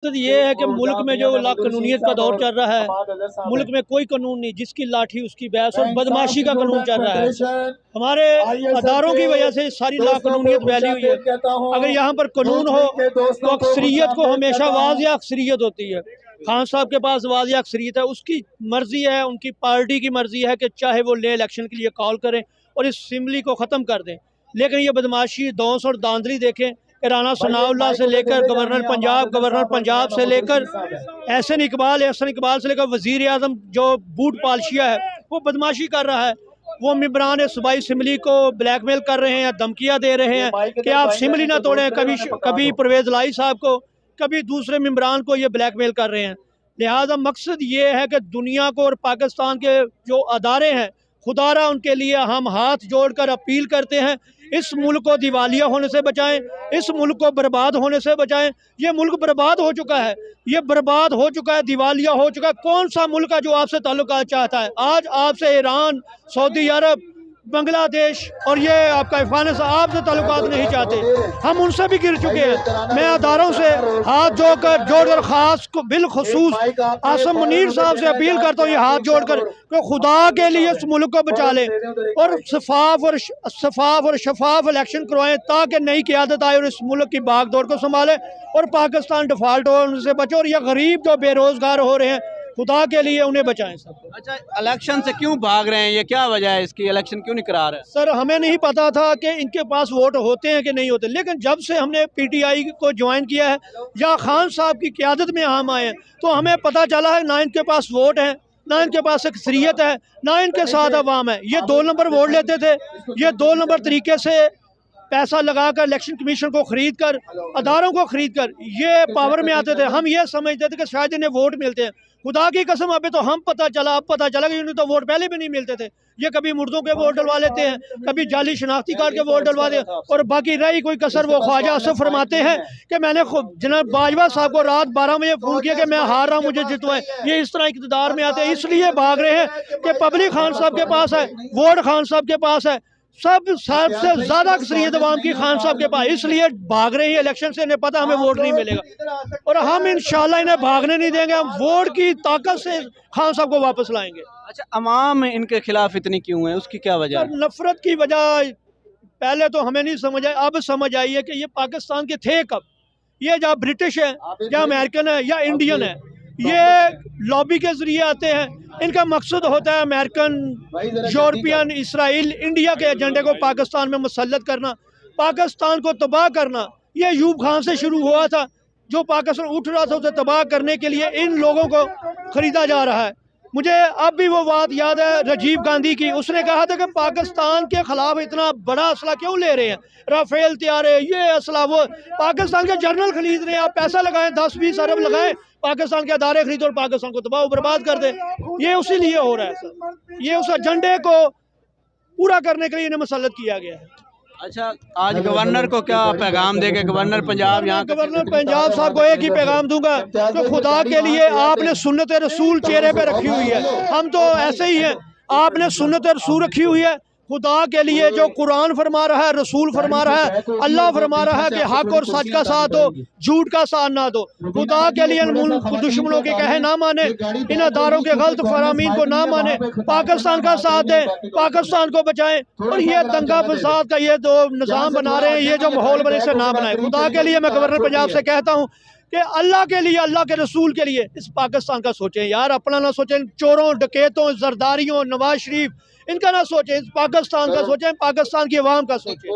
तो ये है कि मुल्क में जो लाकानूनियत का दौर चल रहा है, मुल्क में कोई कानून नहीं, जिसकी लाठी उसकी भैंस, और बदमाशी का कानून चल रहा है। हमारे अदारों की वजह से सारी लाकानूनियत फैली हुई है। अगर यहाँ पर कानून हो तो अक्सरियत को हमेशा वाज़िया अक्सरियत होती है। खान साहब के पास वाज़िया अक्सरियत है, उसकी मर्जी है, उनकी पार्टी की मर्जी है कि चाहे वो ले इलेक्शन के लिए कॉल करें और इस सिमली को ख़त्म कर दें। लेकिन ये बदमाशी, दौंस और दांधली देखें, राना सनाउल्लाह से लेकर गवर्नर पंजाब से लेकर एहसन इकबाल से लेकर वज़ीर आज़म जो बूट पालशिया है, वो बदमाशी कर रहा है। वो मेंबरान सूबाई सिमली को ब्लैकमेल कर रहे हैं, धमकियां दे रहे हैं कि आप सिमली ना तोड़ें। कभी परवेज़ लाई साहब को, कभी दूसरे मेंबरान को ये ब्लैकमेल कर रहे हैं। लिहाजा मकसद ये है कि दुनिया को और पाकिस्तान के जो अदारे हैं, खुदारा उनके लिए हम हाथ जोड़कर अपील करते हैं, इस मुल्क को दिवालिया होने से बचाएं, इस मुल्क को बर्बाद होने से बचाएं। ये मुल्क बर्बाद हो चुका है, ये बर्बाद हो चुका है, दिवालिया हो चुका है। कौन सा मुल्क है जो आपसे ताल्लुकात चाहता है? आज आपसे ईरान, सऊदी अरब, बांग्लादेश और ये आपका अफगानिस्तान आपसे ताल्लुकात नहीं चाहते। हम उनसे भी गिर चुके हैं। मैं अदारों से हाथ जोड़कर खास को बिलखसूस आसम मुनीर साहब से अपील करता हूँ, ये हाथ जोड़कर कि खुदा के लिए इस मुल्क को बचा लें और शफाफ और शफाफ इलेक्शन करवाएं, ताकि नई क़यादत आए और इस मुल्क की भागदौड़ को संभाले और पाकिस्तान डिफॉल्ट होने से बचे। और ये गरीब जो बेरोजगार हो रहे हैं, खुदा के लिए उन्हें बचाएं सब। अच्छा, इलेक्शन से क्यों भाग रहे हैं? ये क्या वजह है इसकी? इलेक्शन क्यों नहीं करा रहे? सर, हमें नहीं पता था कि इनके पास वोट होते हैं कि नहीं होते, लेकिन जब से हमने पीटीआई को ज्वाइन किया है या खान साहब की क़यादत में हम आए हैं, तो हमें पता चला है ना इनके पास वोट है, ना इनके पास अक्सरियत है, ना इनके साथ अवाम है। ये 2 नंबर वोट लेते थे, ये 2 नंबर तरीके से पैसा लगाकर इलेक्शन कमीशन को खरीद कर, अदारों को खरीद कर ये पावर में आते थे। हम ये समझते थे कि शायद इन्हें वोट मिलते हैं। खुदा की कसम, अभी तो अब पता चला कि इन्हें तो वोट पहले भी नहीं मिलते थे। ये कभी मुर्दों के वोट डलवा लेते हैं, कभी जाली शनाख्ती कार्ड के वोट डलवा दें, और बाकी रही कोई कसर वो ख्वाजा असफ फरमाते हैं कि मैंने जनाब बाजवा साहब को रात 12 बजे फ़ोन किया कि मैं हार रहा हूँ, मुझे जितवाएं। ये इस तरह इक़्तिदार में आते हैं, इसलिए भाग रहे हैं कि पब्लिक खान साहब के पास है, वोट खान साहब के पास है, सबसे ज्यादा अक्सरियत अवाम की खान साहब के पास, इसलिए भाग रही है इलेक्शन से। इन्हें पता हमें वोट नहीं मिलेगा और हम इंशाल्लाह इन्हें भागने नहीं देंगे। हम वोट की ताकत से खान साहब को वापस लाएंगे। अच्छा, अवाम इनके खिलाफ इतनी क्यों है? उसकी क्या वजह है? नफरत की वजह पहले तो हमें नहीं समझ आई, अब समझ आई है कि ये पाकिस्तान के थे कब। ये या ब्रिटिश है, या अमेरिकन है, या इंडियन है। ये लॉबी के जरिए आते हैं। इनका मकसद होता है अमेरिकन, यूरोपियन, इसराइल, इंडिया के एजेंडे को पाकिस्तान में मुसल्लत करना, पाकिस्तान को तबाह करना। ये अयूब खान से शुरू हुआ था, जो पाकिस्तान उठ रहा था उसे तबाह करने के लिए इन लोगों को खरीदा जा रहा है। मुझे अब भी वो बात याद है राजीव गांधी की। उसने कहा था कि पाकिस्तान के खिलाफ इतना बड़ा असला क्यों ले रहे हैं, राफेल तैयारे, ये असला, वो पाकिस्तान के जर्नल खरीद रहे हैं। आप पैसा लगाएं, 10-20 अरब लगाएं, पाकिस्तान के अदारे खरीदो और पाकिस्तान को तबाह बर्बाद कर दें। ये उसी लिए हो रहा है सर, ये उस एजेंडे को पूरा करने के लिए इन्हें मुसल्लत किया गया है। अच्छा, आज गवर्नर को क्या पैगाम देंगे? गवर्नर पंजाब, यहाँ गवर्नर पंजाब साहब को एक ही पैगाम दूंगा कि खुदा के लिए आपने सुन्नत रसूल चेहरे पे रखी हुई है। हम तो ऐसे ही हैं, आपने सुन्नत रसूल रखी हुई है। खुदा के लिए जो कुरान फरमा रहा है, रसूल फरमा रहा है, अल्लाह फरमा रहा है कि हक और सच का साथ दो, झूठ का साथ ना दो। खुदा के लिए दुश्मनों के कहे ना माने, इन अदारों के गलत फरामीन को ना माने, पाकिस्तान का साथ दें, पाकिस्तान को बचाएं। और ये दंगा फसाद का ये जो निज़ाम बना रहे हैं, ये जो माहौल बने, इसे ना बनाए। खुदा के लिए मैं गवर्नर पंजाब से कहता हूँ कि अल्लाह के लिए, अल्लाह के रसूल के लिए इस पाकिस्तान का सोचें यार, अपना ना सोचें। चोरों, डकैतों, जरदारियों, नवाज शरीफ, इनका ना सोचें, इस पाकिस्तान का सोचें, पाकिस्तान की आवाम का सोचें।